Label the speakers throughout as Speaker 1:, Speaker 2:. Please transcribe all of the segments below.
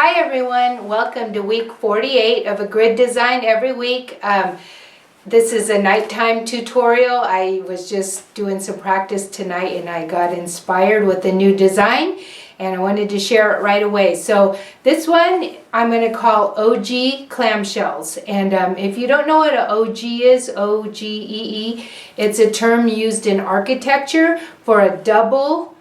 Speaker 1: Hi everyone, welcome to week 48 of a grid design every week. This is a nighttime tutorial. I was just doing some practice tonight and I got inspired with a new design and I wanted to share it right away. So this one I'm going to call Ogee Clamshells, and if you don't know what an Ogee is, O-G-E-E, it's a term used in architecture for a double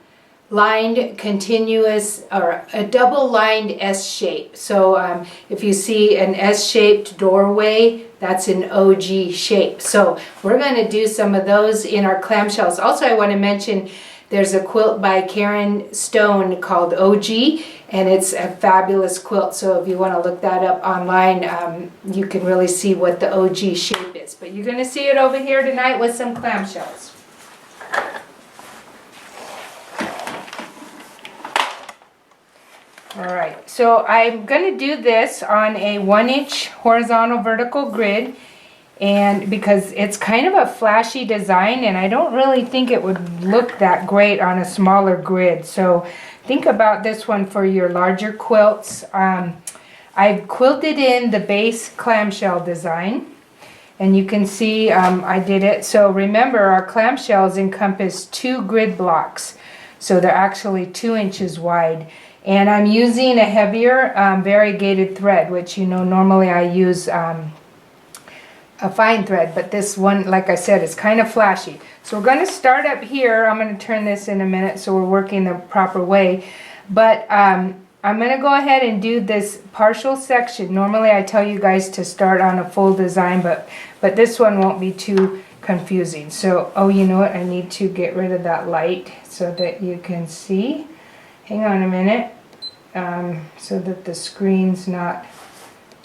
Speaker 1: lined continuous or a double lined S shape. So if you see an S-shaped doorway, that's an Ogee shape. So we're going to do some of those in our clamshells. Also, I want to mention there's a quilt by Karen Stone called Ogee, and it's a fabulous quilt. So if you want to look that up online, you can really see what the Ogee shape is. But you're going to see it over here tonight with some clamshells. Alright, so I'm going to do this on a 1-inch horizontal vertical grid, and because it's kind of a flashy design and I don't really think it would look that great on a smaller grid. So think about this one for your larger quilts. I've quilted in the base clamshell design, and you can see I did it. So remember, our clamshells encompass 2 grid blocks, so they're actually 2 inches wide. And I'm using a heavier variegated thread, which normally I use a fine thread, but this one, like I said, is kind of flashy. So we're going to start up here. I'm going to turn this in a minute so we're working the proper way. But I'm going to go ahead and do this partial section. Normally I tell you guys to start on a full design, but this one won't be too confusing. So, oh, you know what? I need to get rid of that light so that you can see. Hang on a minute, so that the screen's not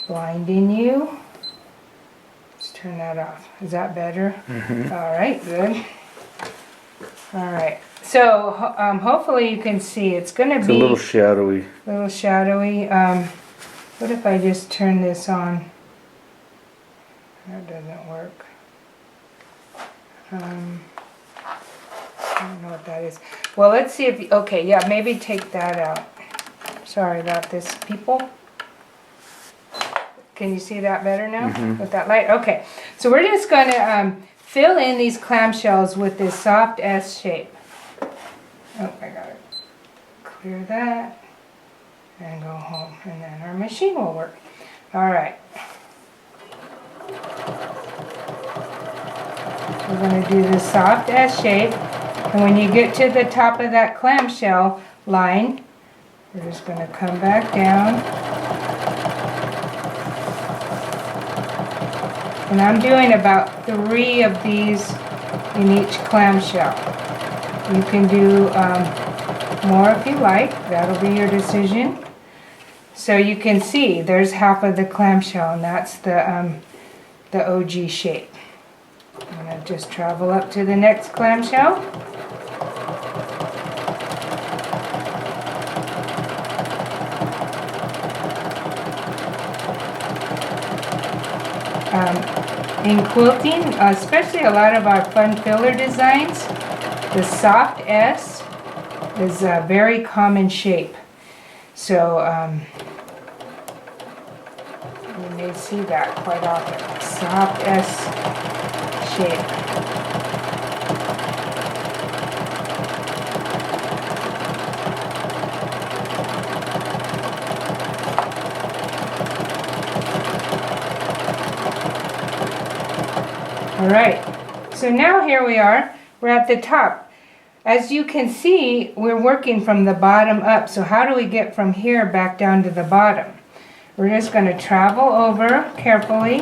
Speaker 1: blinding you. Let's turn that off. Is that better? Mm-hmm. All right, good. All right, so hopefully you can see. It's going to be
Speaker 2: a little shadowy.
Speaker 1: A little shadowy. What if I just turn this on? That doesn't work. I don't know what that is. Well, let's see if, okay, yeah, maybe take that out. Sorry about this, people. Can you see that better now with that light? Okay, so we're just going to fill in these clamshells with this soft S shape. Oh, I got to clear that and go home, and then our machine will work. All right. We're going to do the soft S shape. And when you get to the top of that clamshell line, we're just going to come back down. And I'm doing about 3 of these in each clamshell. You can do more if you like. That'll be your decision. So you can see there's half of the clamshell, and that's the Ogee shape. I'm going to just travel up to the next clamshell. In quilting, especially a lot of our fun filler designs, the soft S is a very common shape. So you may see that quite often. Soft S shape. Alright, so now here we are, we're at the top. As you can see, we're working from the bottom up, so how do we get from here back down to the bottom? We're just going to travel over carefully,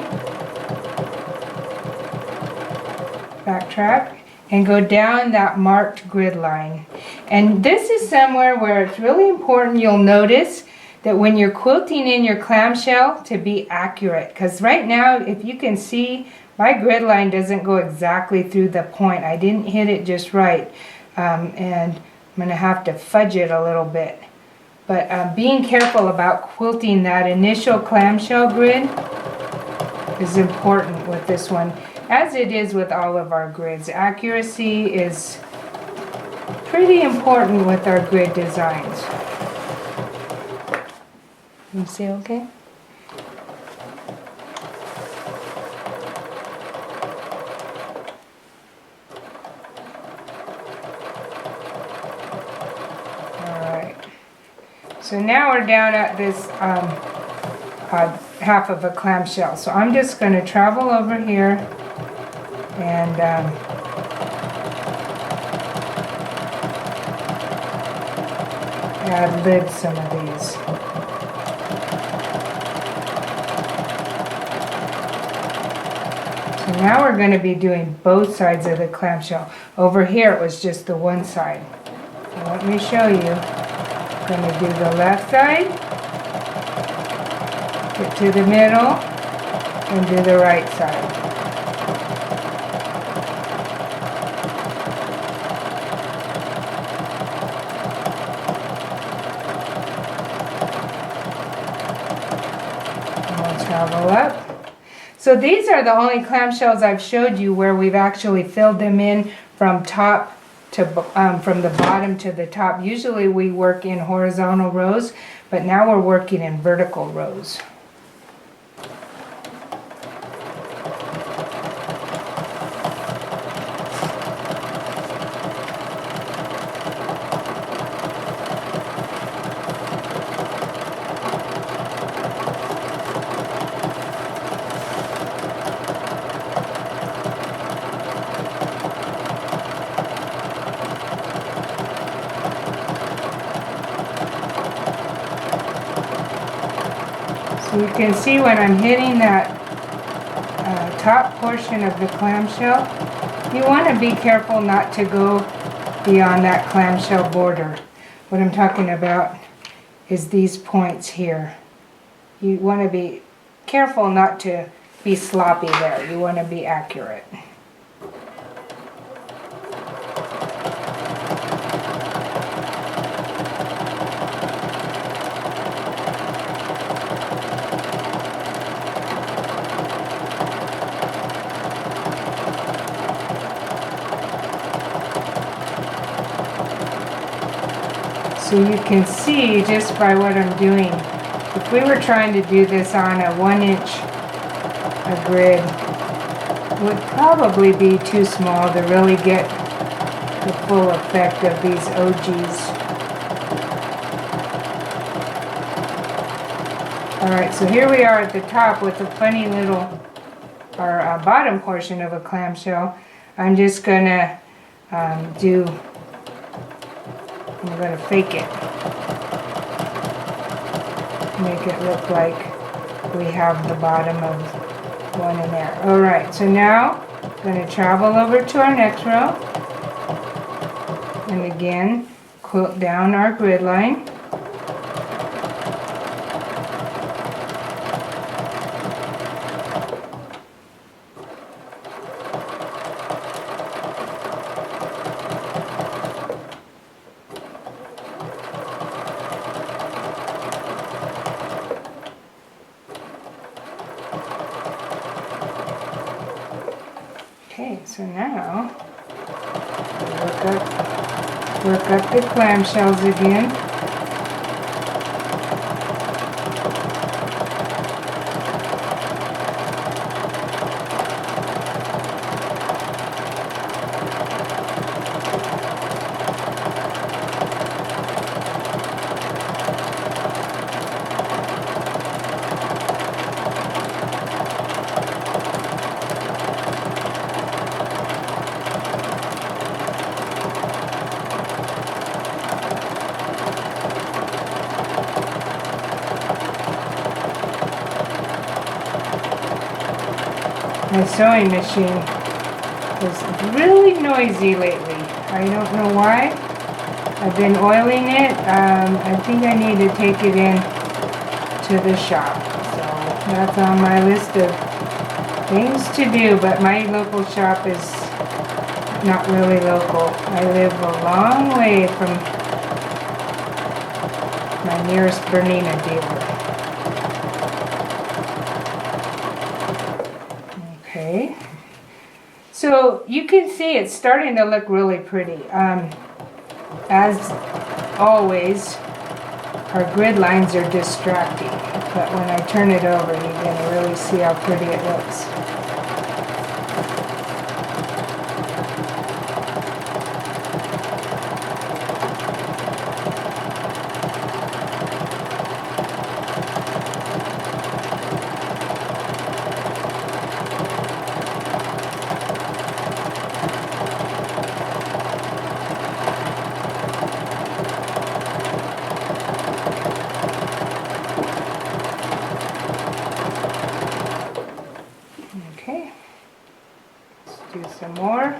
Speaker 1: backtrack, and go down that marked grid line. And this is somewhere where it's really important you'll notice that when you're quilting in your clamshell to be accurate, because right now, if you can see, my grid line doesn't go exactly through the point. I didn't hit it just right, and I'm going to have to fudge it a little bit. But being careful about quilting that initial clamshell grid is important with this one, as it is with all of our grids. Accuracy is pretty important with our grid designs. You see okay? Alright. So now we're down at this half of a clamshell. So I'm just going to travel over here and ad-lib some of these. So now we're going to be doing both sides of the clamshell. Over here it was just the one side. So let me show you. I'm going to do the left side, get to the middle, and do the right side. Travel up. So these are the only clamshells I've showed you where we've actually filled them in from top to from the bottom to the top. Usually we work in horizontal rows, but now we're working in vertical rows. So you can see when I'm hitting that top portion of the clamshell, you want to be careful not to go beyond that clamshell border. What I'm talking about is these points here. You want to be careful not to be sloppy there. You want to be accurate. So you can see just by what I'm doing, if we were trying to do this on a 1-inch grid, it would probably be too small to really get the full effect of these Ogees. Alright, so here we are at the top with the funny little, or bottom portion of a clamshell. I'm just going to I'm going to fake it. Make it look like we have the bottom of one in there. Alright, so now I'm going to travel over to our next row. And again, quilt down our grid line. Okay, so now work up the clamshells again. My sewing machine is really noisy lately. I don't know why. I've been oiling it. I think I need to take it in to the shop. So that's on my list of things to do, but my local shop is not really local. I live a long way from my nearest Bernina dealer. Okay, so you can see it's starting to look really pretty. As always, our grid lines are distracting. But when I turn it over, you're going to really see how pretty it looks. Okay, let's do some more.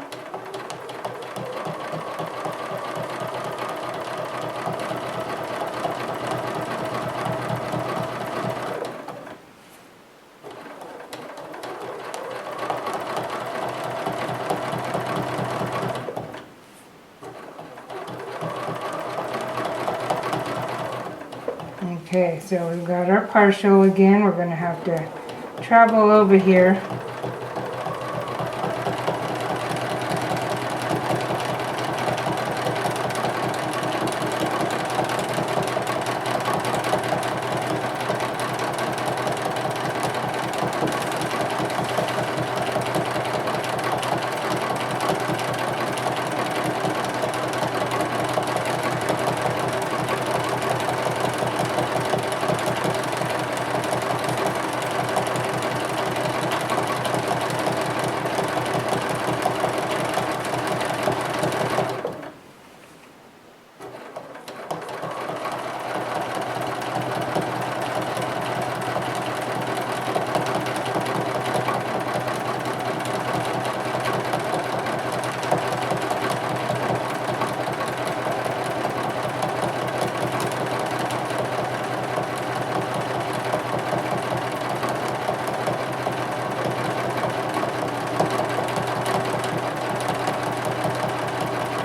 Speaker 1: Okay, so we've got our partial again. We're going to have to travel over here.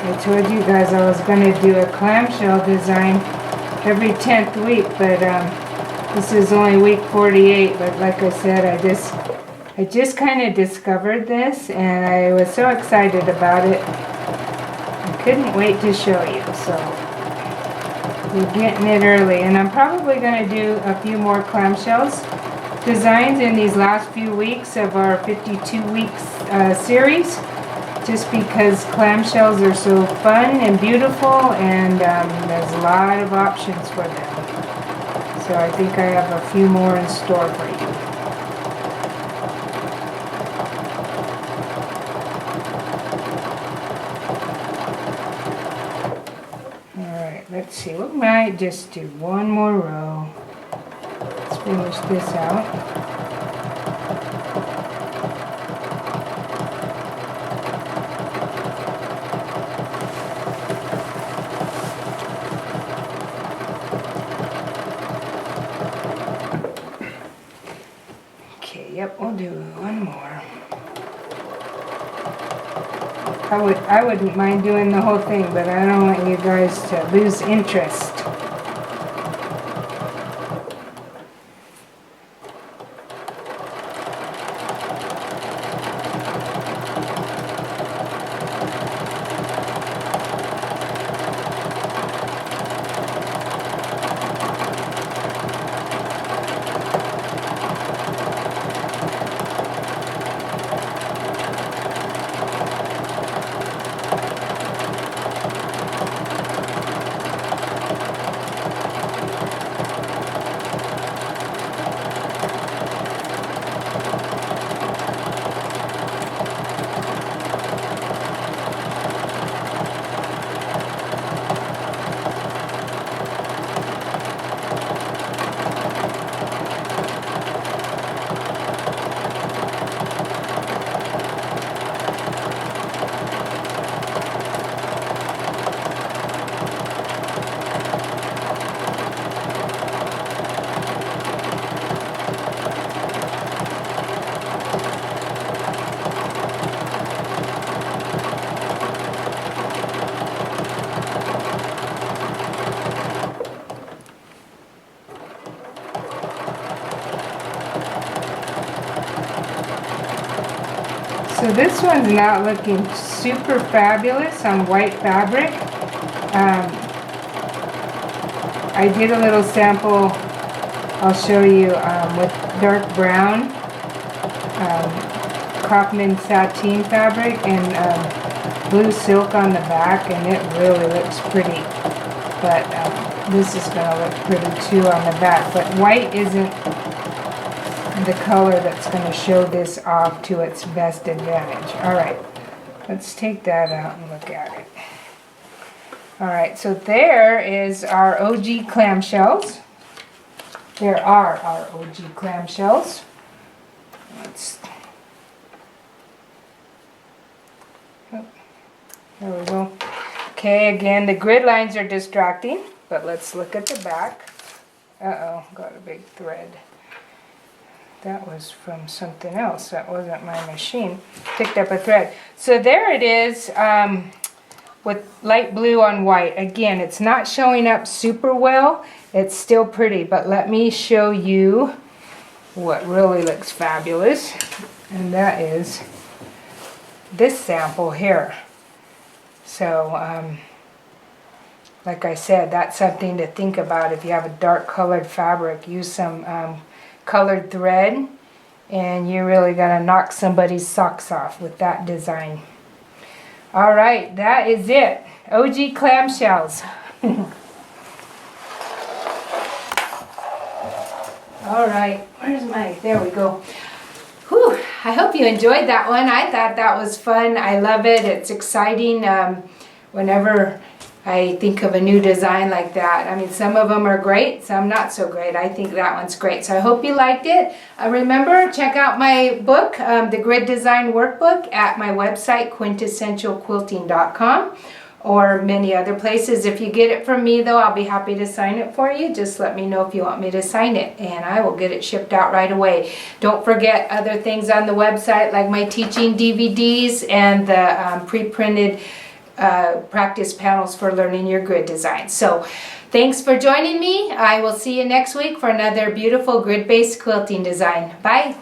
Speaker 1: I told you guys I was going to do a clamshell design every 10th week, but this is only week 48. But like I said, I just kind of discovered this, and I was so excited about it. I couldn't wait to show you. So we're getting it early, and I'm probably going to do a few more clamshells designs in these last few weeks of our 52 weeks series. Just because clamshells are so fun and beautiful, and there's a lot of options for them. So I think I have a few more in store for you. Alright, let's see. We might just do one more row. Let's finish this out. Yep, we'll do one more. I wouldn't mind doing the whole thing, but I don't want you guys to lose interest. So this one's not looking super fabulous on white fabric. I did a little sample, I'll show you, with dark brown Kaufman sateen fabric and blue silk on the back, and it really looks pretty. But this is going to look pretty too on the back. But white isn't the color that's going to show this off to its best advantage. Alright, let's take that out and look at it. Alright, so there is our Ogee clamshells. There are our Ogee clamshells. There we go. Okay, again, the grid lines are distracting, but let's look at the back. Uh-oh, got a big thread. That was from something else. That wasn't my machine. Picked up a thread. So there it is with light blue on white. Again, it's not showing up super well. It's still pretty, but let me show you what really looks fabulous. And that is this sample here. So, like I said, that's something to think about. If you have a dark colored fabric, use some colored thread, and you're really gonna knock somebody's socks off with that design. All right, that is it. Ogee clamshells. All right, where's my, there we go. Whew, I hope you enjoyed that one. I thought that was fun. I love it. It's exciting whenever I think of a new design like that. I mean, some of them are great, some not so great. I think that one's great. So I hope you liked it. Remember, check out my book, the Grid Design Workbook, at my website, quintessentialquilting.com, or many other places. If you get it from me, though, I'll be happy to sign it for you. Just let me know if you want me to sign it, and I will get it shipped out right away. Don't forget other things on the website, like my teaching DVDs and the pre-printed practice panels for learning your grid design. So thanks for joining me. I will see you next week for another beautiful grid-based quilting design. Bye.